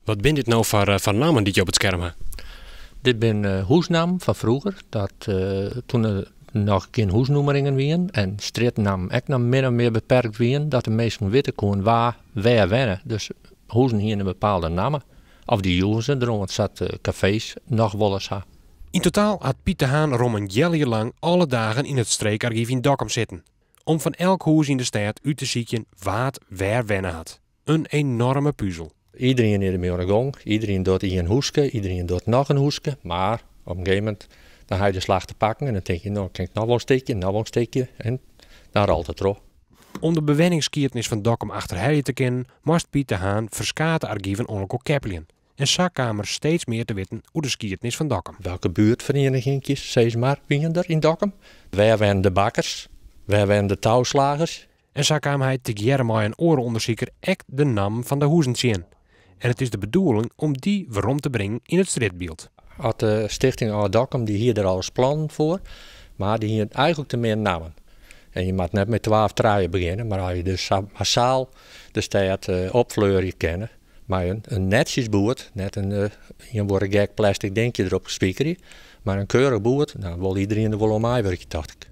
Wat ben dit nou voor namen die je op het scherm hebt? Dit ben hoesnamen van vroeger. Toen er nog geen hoesnoemeringen waren en straatnamen ook nog min of meer beperkt waren, dat de mensen weten konden waar wennen. Dus hoezen hier een bepaalde namen. Of die joegen ze erom, want zat cafés nog wel eens ha. In totaal had Piet de Haan rom een jaar lang alle dagen in het streekarchief in Dokkum zitten. Om van elk huis in de stad uit te zieken waar wennen had. Een enorme puzzel. Iedereen is ermee aan de gang. Iedereen doet een hoeske, iedereen doet nog een hoeske. Maar op een gegeven moment dan ga je de slag te pakken en dan denk je, nou kan ik nog wel een steekje. En dan rolt het erop. Om de bewenningskiertnis van Dokkum achter te kennen, moest Piet de Haan verskate archieven onkel Keppelien. En zakkamer steeds meer te weten hoe de skiertnis van Dokkum. Welke buurtverenigingjes, steeds maar, waren er in Dokkum? Waar waren de bakkers? Waar waren de touwslagers? En zo kwam hij tegen met een orenonderzieker echt de naam van de hoezen zien. En het is de bedoeling om die waarom te brengen in het straatbeeld. De stichting Oud Dokkum die hier er al eens plannen voor, maar die hier eigenlijk te meer namen. En je mag net met 12 truien beginnen, maar als je dus massaal de stad opvleuren kennen, maar een netjesboert, net een gek plastic denkje erop gespiekerd, maar een keurig boert, nou wil iedereen er wel om mij werken, dacht ik.